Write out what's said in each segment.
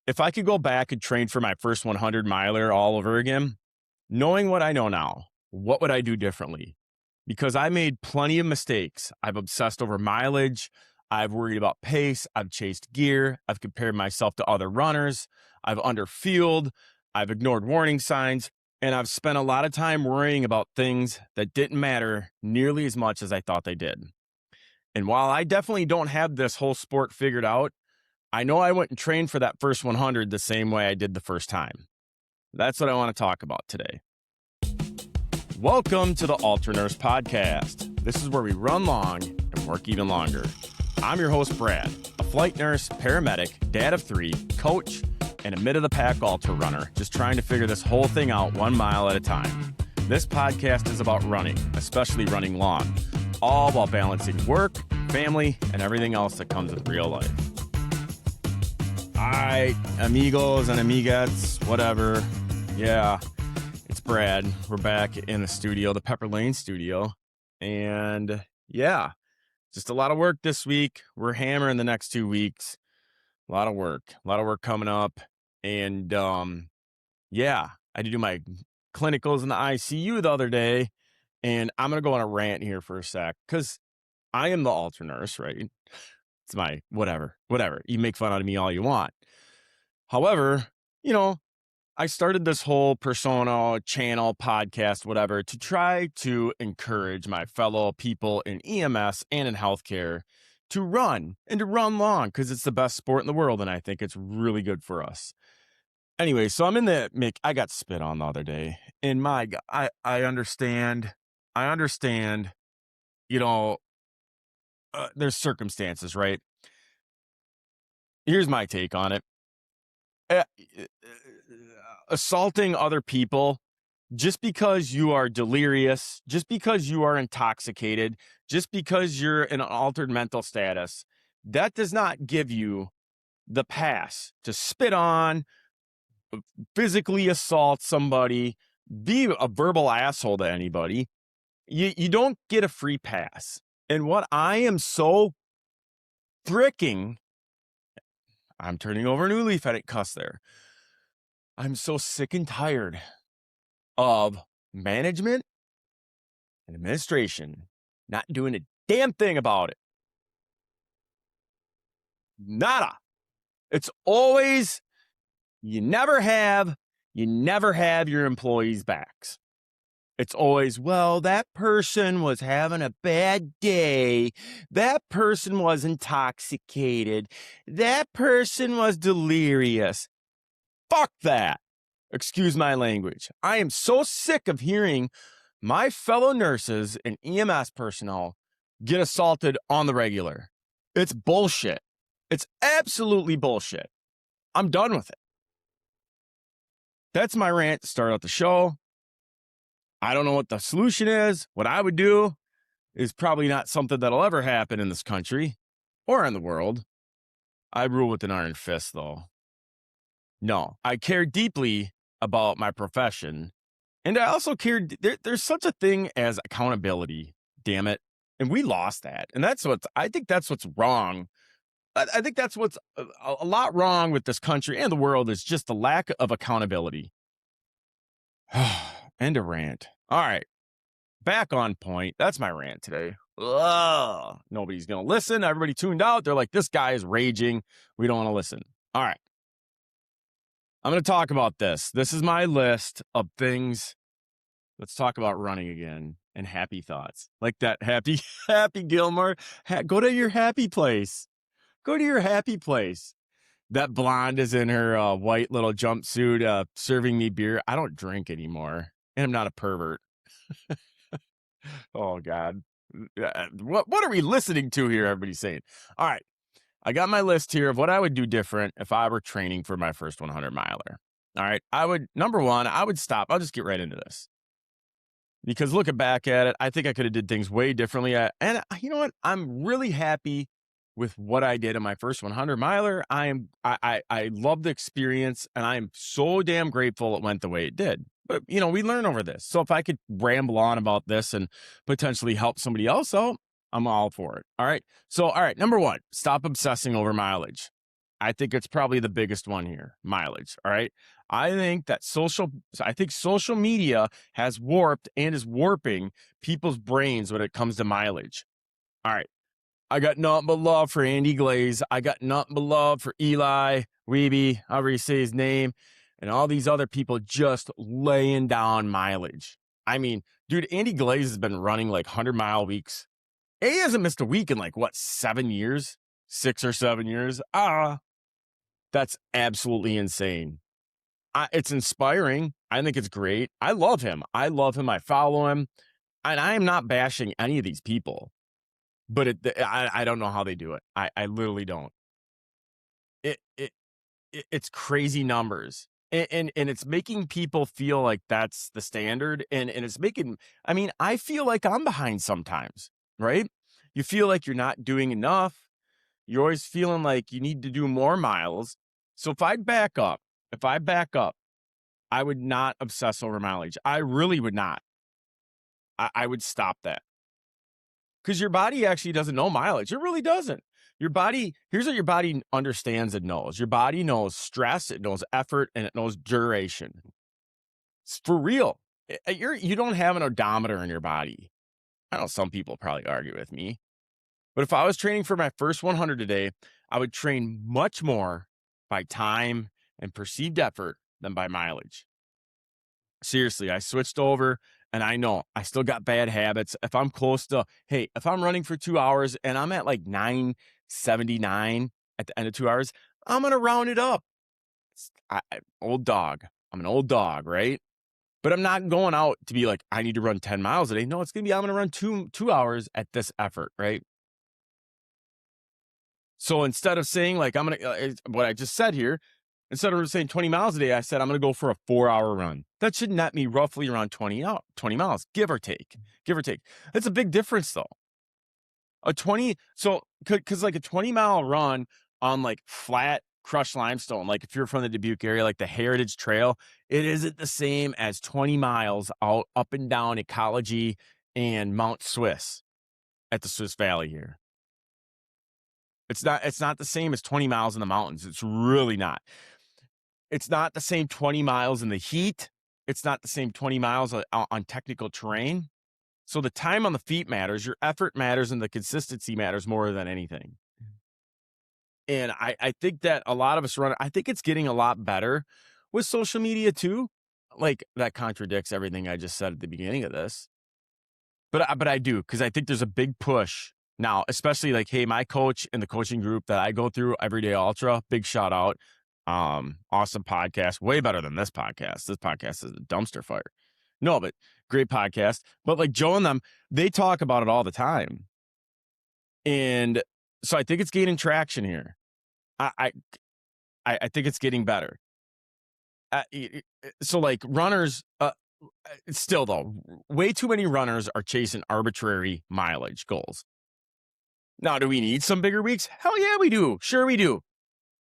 If I could go back and train for my first 100 miler all over again, knowing what I know now, what would I do differently? Because I made plenty of mistakes. I've obsessed over mileage. I've worried about pace. I've chased gear. I've compared myself to other runners. I've underfueled. I've ignored warning signs. And I've spent a lot of time worrying about things that didn't matter nearly as much as I thought they did. And while I definitely don't have this whole sport figured out, I know I went and trained for that first 100 the same way I did the first time. That's what I want to talk about today. Welcome to the Ultra Nurse Podcast. This is where we run long and work even longer. I'm your host, Brad, a flight nurse, paramedic, dad of 3, coach, and a mid-of-the-pack ultra runner, just trying to figure this whole thing out 1 mile at a time. This podcast is about running, especially running long, all while balancing work, family, and everything else that comes with real life. All right, amigos and amigas, whatever. Yeah, it's Brad. We're back in the studio, the Pepper Lane studio. And yeah, just a lot of work this week. We're hammering the next 2 weeks. A lot of work coming up. And yeah, I had to do my clinicals in the ICU the other day. And I'm going to go on a rant here for a sec because I am the ultra nurse, right? It's my whatever. You make fun out of me all you want. However, I started this whole persona, channel, podcast, whatever, to try to encourage my fellow people in EMS and in healthcare to run and to run long because it's the best sport in the world. And I think it's really good for us. Anyway, so I'm in the I got spit on the other day. And my God, I understand, there's circumstances, right? Here's my take on it. Assaulting other people just because you are delirious, just because you are intoxicated, just because you're in an altered mental status, that does not give you the pass to spit on, physically assault somebody, be a verbal asshole to anybody. You don't get a free pass. And what I am so I'm turning over a new leaf. I didn't cuss there. I'm so sick and tired of management and administration not doing a damn thing about it. Nada. It's always, you never have your employees' backs. It's always, well, that person was having a bad day. That person was intoxicated. That person was delirious. Fuck that. Excuse my language. I am so sick of hearing my fellow nurses and EMS personnel get assaulted on the regular. It's bullshit. It's absolutely bullshit. I'm done with it. That's my rant to start out the show. I don't know what the solution is. What I would do is probably not something that'll ever happen in this country or in the world. I rule with an iron fist, though. No, I care deeply about my profession. And I also care, there's such a thing as accountability, damn it. And we lost that. And I think that's what's wrong. I think that's what's a lot wrong with this country and the world is just the lack of accountability. End of rant. All right. Back on point. That's my rant today. Ugh. Nobody's going to listen. Everybody tuned out. They're like, this guy is raging. We don't want to listen. All right. I'm going to talk about this. This is my list of things. Let's talk about running again and happy thoughts. Like that happy Gilmore. Go to your happy place. Go to your happy place. That blonde is in her white little jumpsuit serving me beer. I don't drink anymore. And I'm not a pervert. Oh, God. What are we listening to here? Everybody's saying. All right. I got my list here of what I would do different if I were training for my first 100 miler. All right. Number one, I would stop. I'll just get right into this. Because looking back at it, I think I could have did things way differently. And you know what? I'm really happy with what I did in my first 100 miler. I love the experience and I'm so damn grateful it went the way it did. But, we learn over this. So if I could ramble on about this and potentially help somebody else out, I'm all for it. All right. So, number one, stop obsessing over mileage. I think it's probably the biggest one here, mileage. All right. I think social media has warped and is warping people's brains when it comes to mileage. All right. I got nothing but love for Andy Glaze. I got nothing but love for Eli Weeby, however you say his name, and all these other people just laying down mileage. I mean, dude, Andy Glaze has been running like 100-mile weeks. He hasn't missed a week in like, what, 7 years? 6 or 7 years? That's absolutely insane. It's inspiring. I think it's great. I love him. I follow him. And I am not bashing any of these people. But I don't know how they do it. I literally don't. It's crazy numbers. And it's making people feel like that's the standard. And it's making, I mean, I feel like I'm behind sometimes, right? You feel like you're not doing enough. You're always feeling like you need to do more miles. So if I back up, I would not obsess over mileage. I really would not. I would stop that. Because your body actually doesn't know mileage. It really doesn't. Your body, here's what your body understands and knows. Your body knows stress, it knows effort, and it knows duration. It's for real. You don't have an odometer in your body. I know some people probably argue with me. But if I was training for my first 100 today, I would train much more by time and perceived effort than by mileage. Seriously, I switched over and I know I still got bad habits. If I'm if I'm running for 2 hours and I'm at like 979 at the end of 2 hours, I'm going to round it up. Old dog. I'm an old dog, right? But I'm not going out to be like, I need to run 10 miles a day. No, it's going to be, I'm going to run 2 hours at this effort, right? So instead of saying like, what I just said here, instead of saying 20 miles a day, I said, I'm going to go for a 4-hour run. That should net me roughly around 20 miles, give or take. That's a big difference though. Cause like a 20-mile run on like flat crushed limestone, like if you're from the Dubuque area, like the Heritage Trail, it isn't the same as 20 miles out up and down Ecology and Mount Swiss at the Swiss Valley here. It's not the same as 20 miles in the mountains. It's really not. It's not the same 20 miles in the heat. It's not the same 20 miles on technical terrain. So the time on the feet matters, your effort matters, and the consistency matters more than anything. And I think that a lot of us I think it's getting a lot better with social media too. Like that contradicts everything I just said at the beginning of this. But I do, because I think there's a big push now, especially like, hey, my coach in the coaching group that I go through, Everyday Ultra, big shout out. Awesome podcast, way better than this podcast. This podcast is a dumpster fire. No, but great podcast. But like Joe and them, they talk about it all the time. And so I think it's gaining traction here. I think it's getting better. So like runners, still though, way too many runners are chasing arbitrary mileage goals. Now, do we need some bigger weeks? Hell yeah, we do. Sure we do.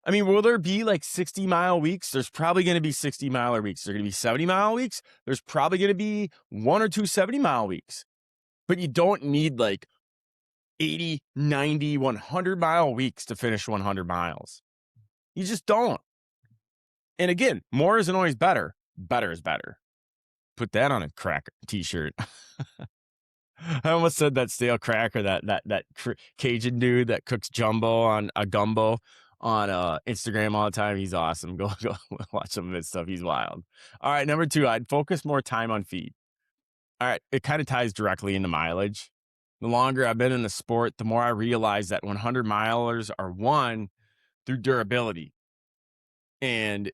I mean, will there be like 60-mile weeks? There's probably going to be 60-miler weeks. There's going to be 70-mile weeks. There's probably going to be 1 or 2 70-mile weeks. But you don't need like 80, 90, 100-mile weeks to finish 100 miles. You just don't. And again, more isn't always better. Better is better. Put that on a cracker t-shirt. I almost said that stale cracker, that Cajun dude that cooks jumbo on a gumbo on Instagram all the time. He's awesome. Go watch some of his stuff. He's wild. All right, number 2, I'd focus more time on feet. All right, it kind of ties directly into mileage. The longer I've been in the sport, the more I realize that 100 milers are won through durability. And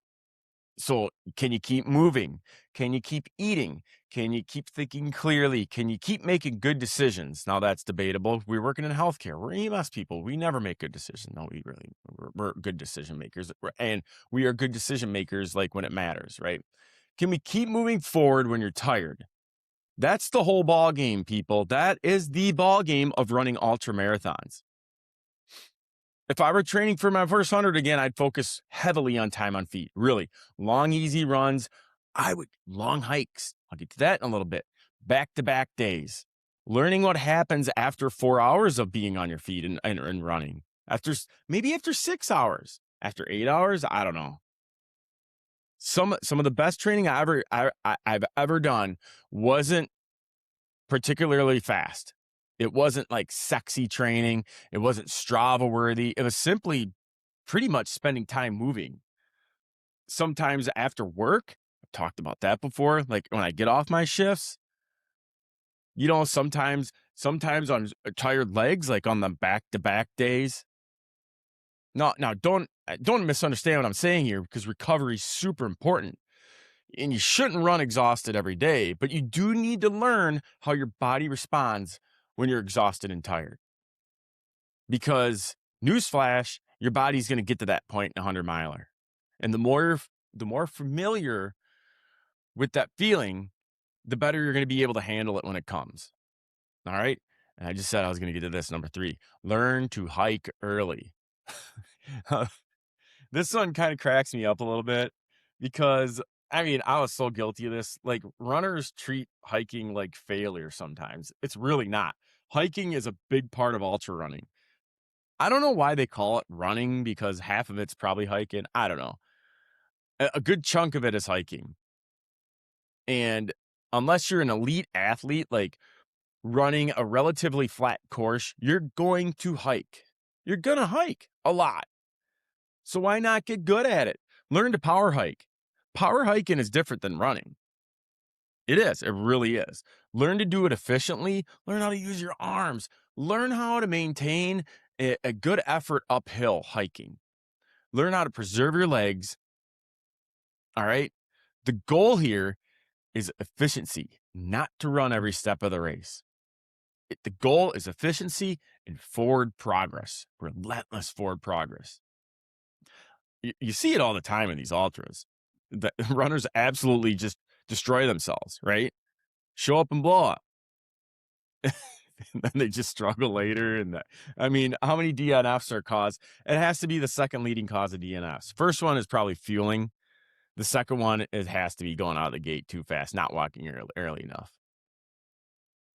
so can you keep moving? Can you keep eating? Can you keep thinking clearly? Can you keep making good decisions? Now that's debatable. We're working in healthcare. We're EMS people. We never make good decisions. No, we're good decision makers. And we are good decision makers like when it matters, right? Can we keep moving forward when you're tired? That's the whole ball game, people. That is the ball game of running ultra marathons. If I were training for my first 100 again, I'd focus heavily on time on feet. Really long, easy runs. Long hikes. I'll get to that in a little bit. Back-to-back days. Learning what happens after 4 hours of being on your feet and running. Maybe after 6 hours. After 8 hours, I don't know. Some of the best training I've ever done wasn't particularly fast. It wasn't like sexy training. It wasn't Strava worthy. It was simply pretty much spending time moving. Sometimes after work, I've talked about that before. Like when I get off my shifts, sometimes on tired legs, like on the back to back days. No, now don't misunderstand what I'm saying here, because recovery is super important. And you shouldn't run exhausted every day, but you do need to learn how your body responds when you're exhausted and tired. Because newsflash, your body's going to get to that point in a 100-miler. And the more familiar with that feeling, the better you're going to be able to handle it when it comes. All right? And I just said I was going to get to this, number 3. Learn to hike early. This one kind of cracks me up a little bit because, I mean, I was so guilty of this. Like, runners treat hiking like failure sometimes. It's really not. Hiking is a big part of ultra running. I don't know why they call it running, because half of it's probably hiking. I don't know. A good chunk of it is hiking. And unless you're an elite athlete, like running a relatively flat course, you're going to hike. You're going to hike a lot. So why not get good at it? Learn to power hike. Power hiking is different than running. It is. It really is. Learn to do it efficiently. Learn how to use your arms. Learn how to maintain a good effort uphill hiking. Learn how to preserve your legs. All right. The goal here is efficiency, not to run every step of the race. The goal is efficiency and forward progress, relentless forward progress. You see it all the time in these ultras. The runners absolutely just destroy themselves, right? Show up and blow up. And then they just struggle later. And I mean, how many DNFs are caused? It has to be the second leading cause of DNFs. First one is probably fueling. The second one, it has to be going out of the gate too fast, not walking early enough.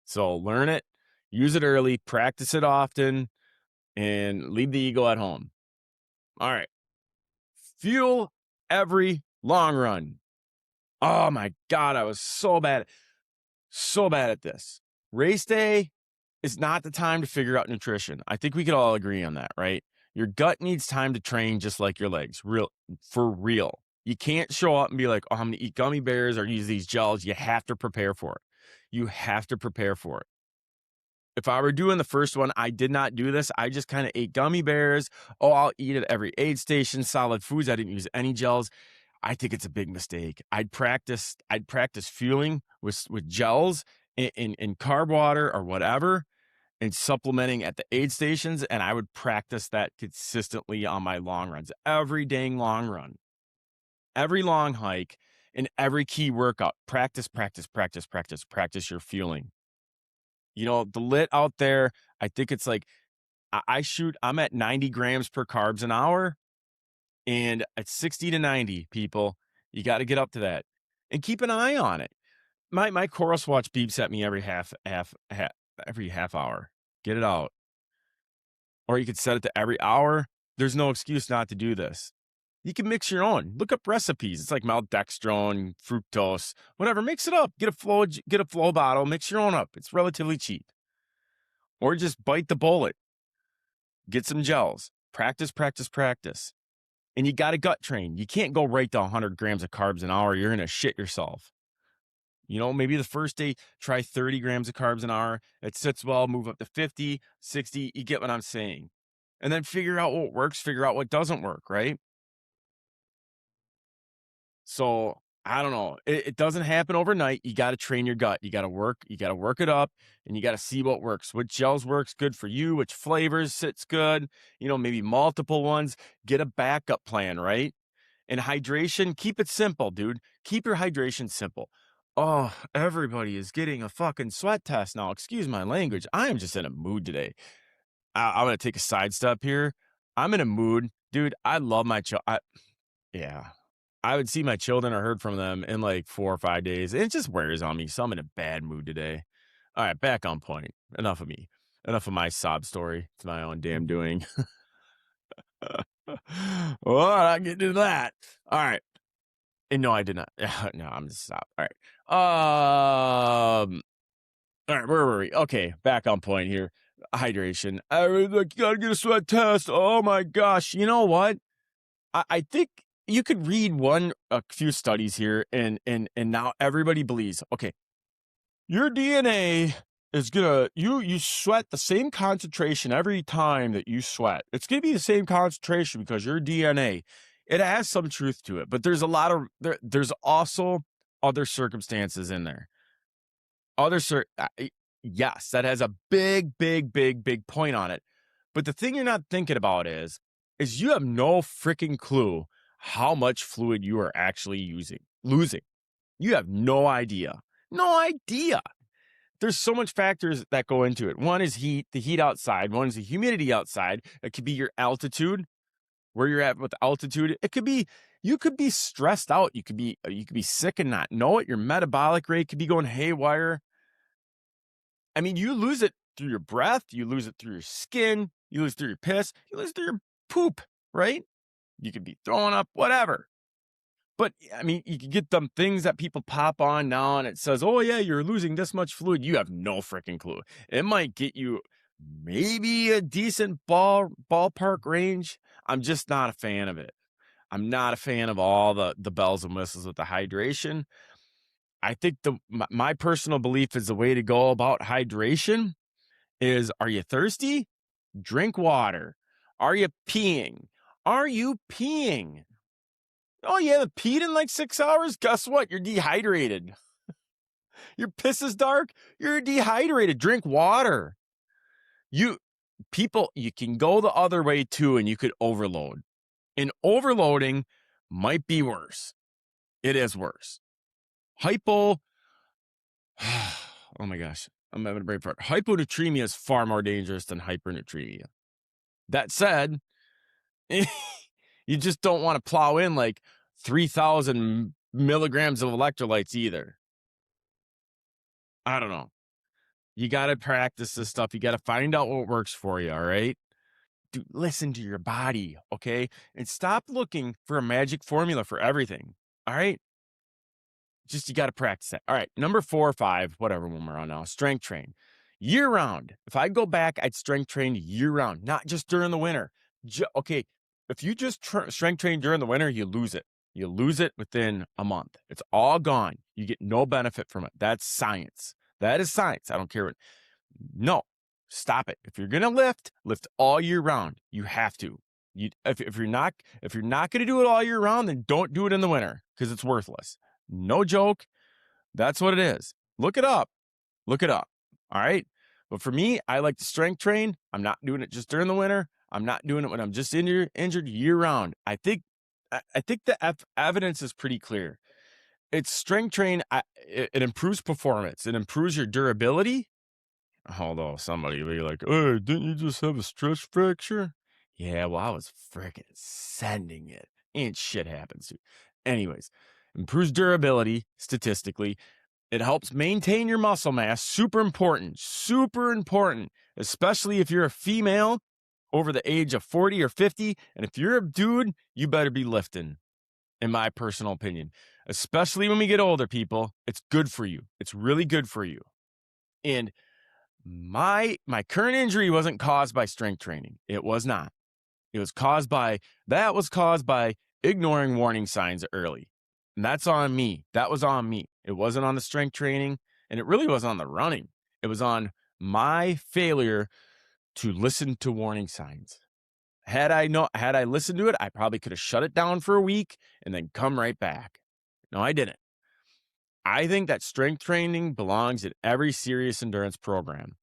So learn it, use it early, practice it often, and leave the ego at home. All right. Fuel every long run. Oh my God, I was so bad at this. Race day is not the time to figure out nutrition. I think we could all agree on that, right? Your gut needs time to train just like your legs, for real. You can't show up and be like, oh, I'm going to eat gummy bears or use these gels. You have to prepare for it. You have to prepare for it. If I were doing the first one, I did not do this. I just kind of ate gummy bears. Oh, I'll eat at every aid station, solid foods. I didn't use any gels. I think it's a big mistake. I'd practice fueling with gels in carb water or whatever, and supplementing at the aid stations. And I would practice that consistently on my long runs, every dang long run, every long hike, and every key workout. Practice your fueling. You know, the lit out there, I think it's like, I'm at 90 grams per carbs an hour. And at 60 to 90, people, you got to get up to that and keep an eye on it. My Chorus watch beeps at me every half hour. Get it out. Or you could set it to every hour. There's no excuse not to do this. You can mix your own. Look up recipes. It's like maltodextrin, fructose, whatever. Mix it up. Get a flow bottle. Mix your own up. It's relatively cheap. Or just bite the bullet. Get some gels. Practice. And you got to gut train. You can't go right to 100 grams of carbs an hour. You're going to shit yourself. You know, maybe the first day, try 30 grams of carbs an hour. It sits well, move up to 50, 60. You get what I'm saying. And then figure out what works, figure out what doesn't work, right? So I don't know. It doesn't happen overnight. You got to train your gut. You got to work it up, and you got to see what works. What gels works good for you, which flavors sits good, maybe multiple ones. Get a backup plan, right? And hydration, keep it simple, dude. Keep your hydration simple. Oh, everybody is getting a fucking sweat test now. Excuse my language. I am just in a mood today. I'm going to take a sidestep here. I'm in a mood. Dude, I love my yeah. I would see my children or heard from them in like 4 or 5 days. It just wears on me. So I'm in a bad mood today. All right, back on point. Enough of me. Enough of my sob story. It's my own damn doing. Well, I'm not getting into that. All right. And no, I did not. No, I'm just stop. All right. All right, where were we? Okay, back on point here. Hydration. I was like, you gotta get a sweat test. Oh my gosh. You know what? I think you could read a few studies here, and now everybody believes, okay, your DNA is gonna you sweat the same concentration every time that you sweat. It's gonna be the same concentration because your DNA. It has some truth to it, but there's a lot of there's also other circumstances in there. Yes, that has a big point on it. But the thing you're not thinking about is you have no freaking clue how much fluid you are actually losing. You have no idea. No idea. There's so much factors that go into it. One is the heat outside. One is the humidity outside. It could be your altitude, where you're at with altitude. It could be, you could be stressed out. You could be sick and not know it. Your metabolic rate could be going haywire. I mean, you lose it through your breath, you lose it through your skin, you lose it through your piss, you lose it through your poop, right? You could be throwing up, whatever. But I mean, you can get them things that people pop on now and it says, oh yeah, you're losing this much fluid. You have no freaking clue. It might get you maybe a decent ballpark range. I'm just not a fan of it. I'm not a fan of all the bells and whistles with the hydration. I think my personal belief is the way to go about hydration is, are you thirsty? Drink water. Are you peeing? Are you peeing? Oh, you haven't peed in like 6 hours? Guess what? You're dehydrated. Your piss is dark. You're dehydrated. Drink water. You can go the other way too, and you could overload. And overloading might be worse. It is worse. Oh my gosh. I'm having a brain fart. Hyponatremia is far more dangerous than hypernatremia. That said, you just don't want to plow in like 3,000 milligrams of electrolytes either. I don't know. You got to practice this stuff. You got to find out what works for you. All right. Dude, listen to your body. Okay. And stop looking for a magic formula for everything. All right. Just, you got to practice it. All right. Number 4 or 5, whatever one we're on now, strength train year round. If I go back, I'd strength train year round, not just during the winter. Okay. If you just strength train during the winter, you lose it. You lose it within a month. It's all gone. You get no benefit from it. That's science. That is science. I don't care what. No, stop it. If you're going to lift all year round. You have to. If you're not going to do it all year round, then don't do it in the winter because it's worthless. No joke. That's what it is. Look it up. Look it up. All right. But for me, I like to strength train. I'm not doing it just during the winter. I'm not doing it when I'm just injured year round. I think the evidence is pretty clear. It's strength train. It improves performance. It improves your durability. Although somebody will be like, "Hey, didn't you just have a stress fracture?" Yeah, well, I was freaking sending it. And shit happens to. Anyways, improves durability statistically. It helps maintain your muscle mass. Super important, especially if you're a female over the age of 40 or 50. And if you're a dude, you better be lifting, in my personal opinion. Especially when we get older, people, it's good for you. It's really good for you. And my current injury wasn't caused by strength training. It was not. It was caused by ignoring warning signs early. And that's on me. That was on me. It wasn't on the strength training, and it really wasn't on the running. It was on my failure to listen to warning signs. Had I listened to it, I probably could have shut it down for a week and then come right back. No, I didn't. I think that strength training belongs in every serious endurance program.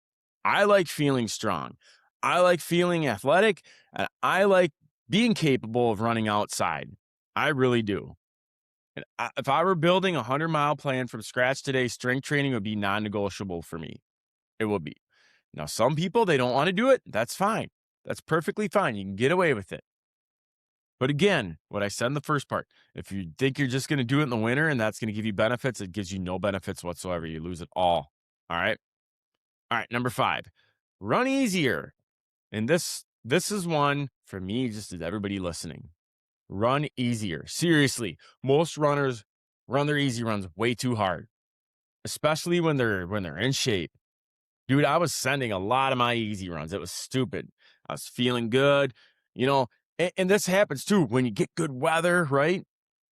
I like feeling strong. I like feeling athletic, and I like being capable of running outside. I really do. And if I were building a 100-mile plan from scratch today, strength training would be non-negotiable for me. It would be. Now, some people, they don't want to do it. That's fine. That's perfectly fine. You can get away with it. But again, what I said in the first part, if you think you're just going to do it in the winter and that's going to give you benefits, it gives you no benefits whatsoever. You lose it all. All right. All right. Number 5, run easier. And this this is one for me, just as everybody listening. Run easier. Seriously, most runners run their easy runs way too hard, especially when they're in shape. Dude, I was sending a lot of my easy runs. It was stupid. I was feeling good, you know, and this happens too when you get good weather, right?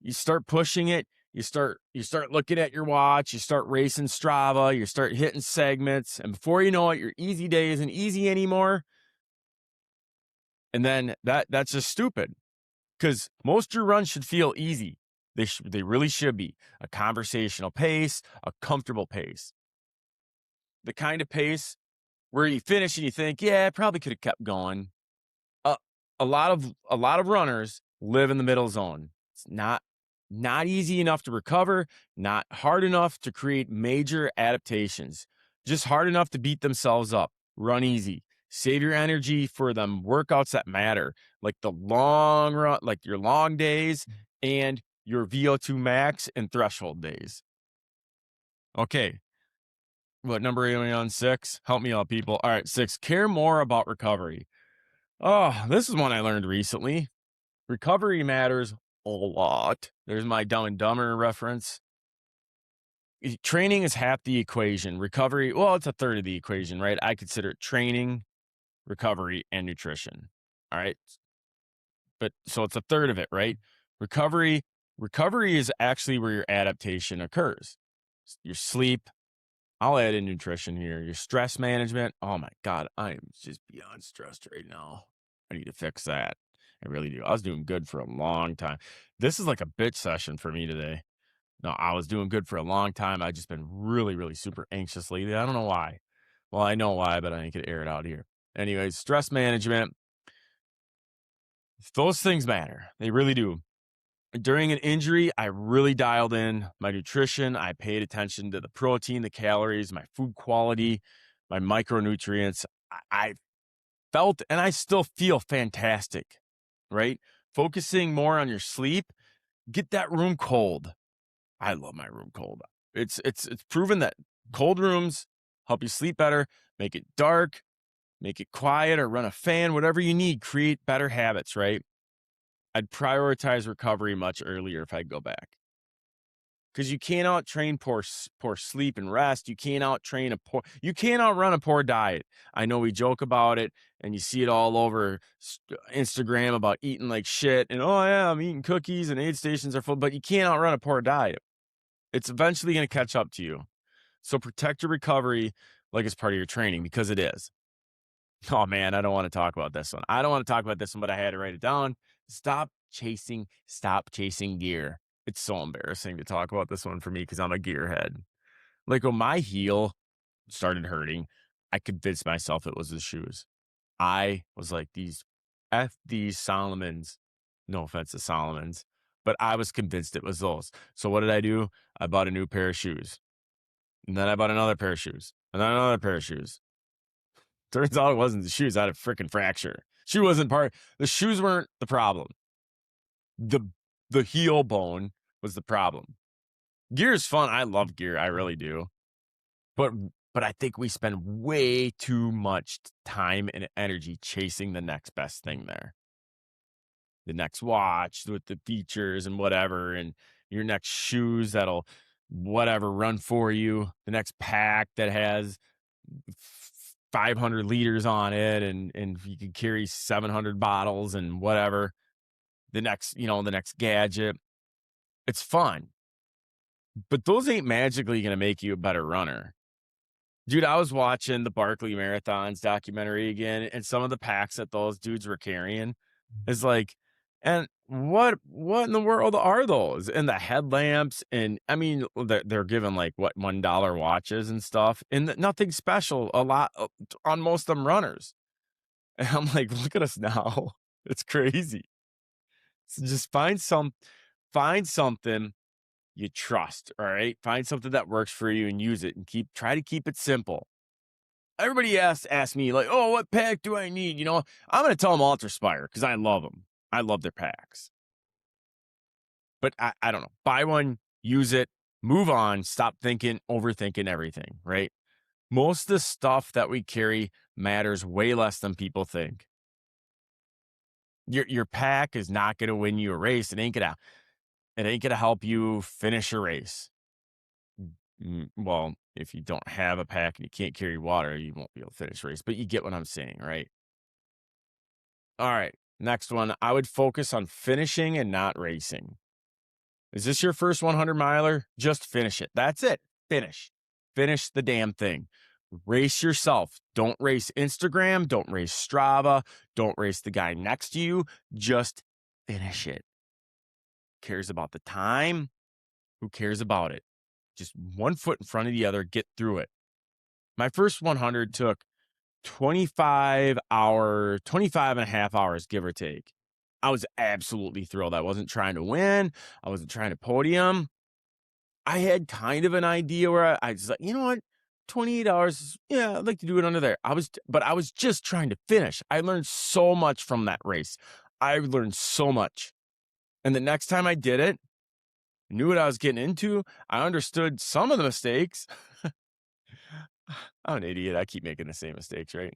You start pushing it. You start looking at your watch. You start racing Strava. You start hitting segments, and before you know it, your easy day isn't easy anymore. And then that's just stupid because most of your runs should feel easy. They really should be a conversational pace, a comfortable pace, the kind of pace where you finish and you think, yeah, I probably could have kept going. Uh, a lot of runners live in the middle zone. It's not easy enough to recover, not hard enough to create major adaptations, just hard enough to beat themselves up. Run easy. Save your energy for them workouts that matter, like the long run, like your long days and your VO2 max and threshold days. Okay. What number are we on? 6? Help me out, people. All right, 6. Care more about recovery. Oh, this is one I learned recently. Recovery matters a lot. There's my Dumb and Dumber reference. Training is half the equation. Recovery, well, it's a third of the equation, right? I consider it training, recovery, and nutrition. All right. But so it's a third of it, right? Recovery is actually where your adaptation occurs. Your sleep. I'll add in nutrition here. Your stress management. Oh my God, I am just beyond stressed right now. I need to fix that. I really do. I was doing good for a long time. This is like a bitch session for me today. No, I was doing good for a long time. I've just been really, really super anxious lately. I don't know why. Well, I know why, but I ain't gonna air it out here. Anyways, stress management. Those things matter. They really do. During an injury, I really dialed in my nutrition. I paid attention to the protein, the calories, my food quality, my micronutrients. I felt, and I still feel fantastic, right? Focusing more on your sleep, get that room cold. I love my room cold. It's proven that cold rooms help you sleep better, make it dark, make it quiet, or run a fan, whatever you need, create better habits, right? I'd prioritize recovery much earlier if I'd go back. Because you cannot train poor sleep and rest. You cannot run a poor diet. I know we joke about it and you see it all over Instagram about eating like shit and, oh yeah, I'm eating cookies and aid stations are full, but you cannot run a poor diet. It's eventually going to catch up to you. So protect your recovery like it's part of your training, because it is. Oh man, I don't want to talk about this one. But I had to write it down. Stop chasing gear. It's so embarrassing to talk about this one for me because I'm a gearhead. Like when my heel started hurting, I convinced myself it was the shoes. I was like, these Salomons. No offense to Salomons, but I was convinced it was those. So what did I do? I bought a new pair of shoes. And then I bought another pair of shoes. And then another pair of shoes. Turns out it wasn't the shoes. I had a freaking fracture. The shoes weren't the problem. The heel bone was the problem. Gear is fun. I love gear. I really do. But I think we spend way too much time and energy chasing the next best thing there. The next watch with the features and whatever, and your next shoes that'll whatever run for you. The next pack that has 500 liters on it and you can carry 700 bottles and whatever. The next gadget. It's fun. But those ain't magically going to make you a better runner. Dude, I was watching the Barkley Marathons documentary again, and some of the packs that those dudes were carrying is like, and what in the world are those? And the headlamps, and I mean, they're given like what $1 watches and stuff, and nothing special. A lot on most of them runners, and I'm like, look at us now. It's crazy. So just find something you trust. All right, find something that works for you and use it, and try to keep it simple. Everybody asks me like, oh, what pack do I need? You know, I'm going to tell them Ultraspire because I love them. I love their packs. But I don't know. Buy one, use it, move on, stop overthinking everything, right? Most of the stuff that we carry matters way less than people think. Your pack is not going to win you a race. It ain't gonna help you finish a race. Well, if you don't have a pack and you can't carry water, you won't be able to finish a race. But you get what I'm saying, right? All right. Next one. I would focus on finishing and not racing. Is this your first 100 miler? Just finish it. That's it. Finish the damn thing. Race yourself. Don't race Instagram. Don't race Strava. Don't race the guy next to you. Just finish it. Who cares about the time? Who cares about it? Just one foot in front of the other. Get through it. My first 100 took 25 and a half hours, give or take. I was absolutely thrilled. I wasn't trying to win. I wasn't trying to podium. I had kind of an idea where I was like, you know what? 28 hours. Yeah, I'd like to do it under there. But I was just trying to finish. I learned so much from that race. I learned so much. And the next time I did it, I knew what I was getting into. I understood some of the mistakes. I'm an idiot. I keep making the same mistakes, right?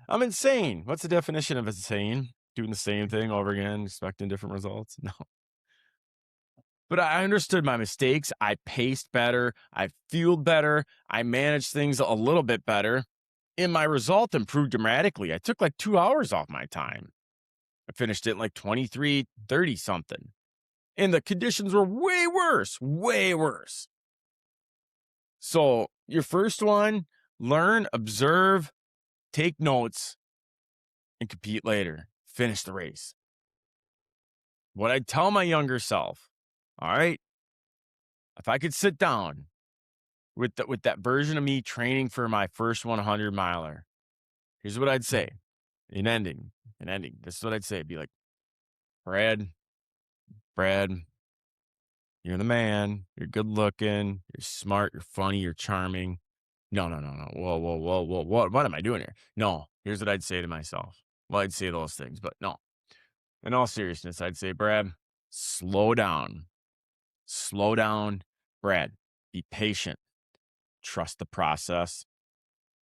I'm insane. What's the definition of insane? Doing the same thing over again, expecting different results? No. But I understood my mistakes. I paced better. I fueled better. I managed things a little bit better. And my result improved dramatically. I took like 2 hours off my time. I finished it in like 23:30 something. And the conditions were way worse. So your first one, learn, observe, take notes, and compete later. Finish the race. What I'd tell my younger self, all right, if I could sit down with that version of me training for my first 100 miler, here's what I'd say in ending. This is what I'd say. It'd be like, Brad, you're the man. You're good looking. You're smart. You're funny. You're charming. No. Whoa. What am I doing here? No, here's what I'd say to myself. Well, I'd say those things, but no. In all seriousness, I'd say, Brad, slow down. Brad, be patient. Trust the process.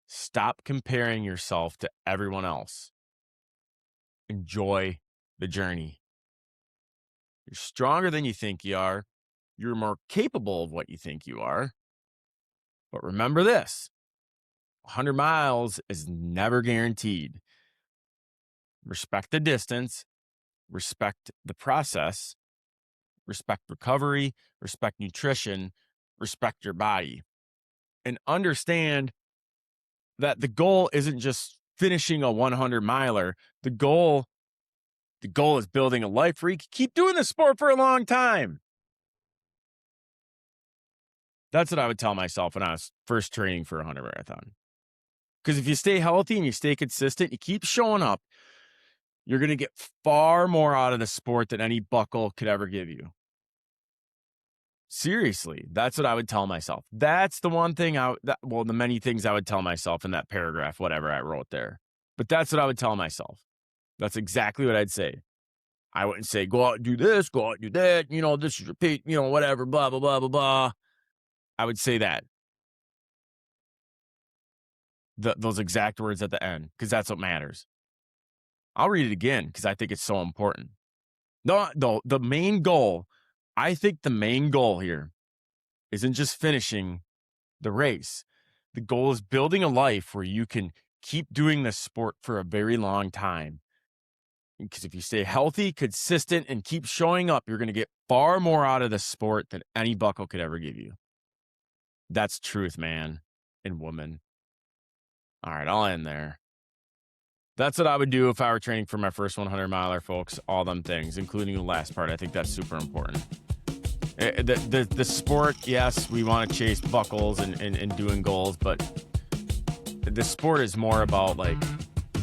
Stop comparing yourself to everyone else. Enjoy the journey. You're stronger than you think you are. You're more capable of what you think you are. But remember this, 100 miles is never guaranteed. Respect the distance, respect the process, respect recovery, respect nutrition, respect your body. And understand that the goal isn't just finishing a 100 miler. The goal is building a life where you can keep doing the sport for a long time. That's what I would tell myself when I was first training for a 100 marathon. Because if you stay healthy and you stay consistent, you keep showing up, you're going to get far more out of the sport than any buckle could ever give you. Seriously, that's what I would tell myself. That's the one thing the many things I would tell myself in that paragraph, whatever I wrote there. But that's what I would tell myself. That's exactly what I'd say. I wouldn't say, go out and do this, go out and do that, this is your peak, whatever, blah, blah, blah, blah, blah. I would say that. Those exact words at the end, because that's what matters. I'll read it again because I think it's so important. The main goal, I think the main goal here isn't just finishing the race. The goal is building a life where you can keep doing this sport for a very long time. Because if you stay healthy, consistent, and keep showing up, you're going to get far more out of the sport than any buckle could ever give you. That's truth, man and woman. All right, I'll end there. That's what I would do if I were training for my first 100 miler, folks. All them things, including the last part. I think that's super important. The sport, yes, we want to chase buckles and doing goals, but the sport is more about, like,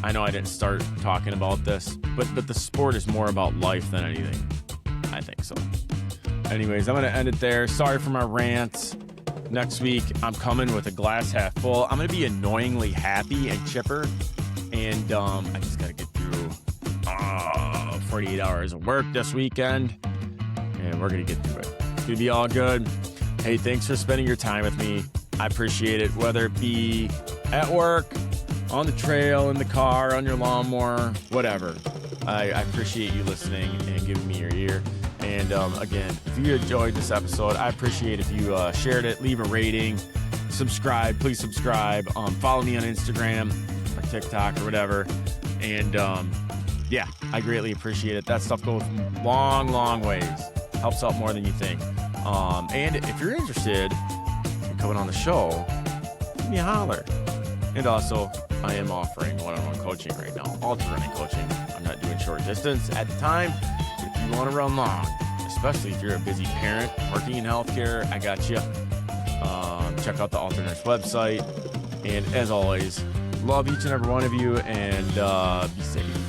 I know I didn't start talking about this, but the sport is more about life than anything. I think so. Anyways, I'm going to end it there. Sorry for my rants. Next week, I'm coming with a glass half full. I'm going to be annoyingly happy and chipper. And I just got to get through 48 hours of work this weekend. And we're going to get through it. It's going to be all good. Hey, thanks for spending your time with me. I appreciate it. Whether it be at work, on the trail, in the car, on your lawnmower, whatever. I appreciate you listening and giving me your ear. And again, if you enjoyed this episode, I appreciate if you shared it, leave a rating, subscribe. Please subscribe. Follow me on Instagram or TikTok or whatever. And yeah, I greatly appreciate it. That stuff goes long, long ways. Helps out more than you think. And if you're interested in coming on the show, give me a holler. And also, I am offering one-on-one coaching right now, ultra running coaching. I'm not doing short distance at the time. If you want to run long, especially if you're a busy parent working in healthcare, I got you. Check out the Ultra Nurse website. And as always, love each and every one of you, and be safe.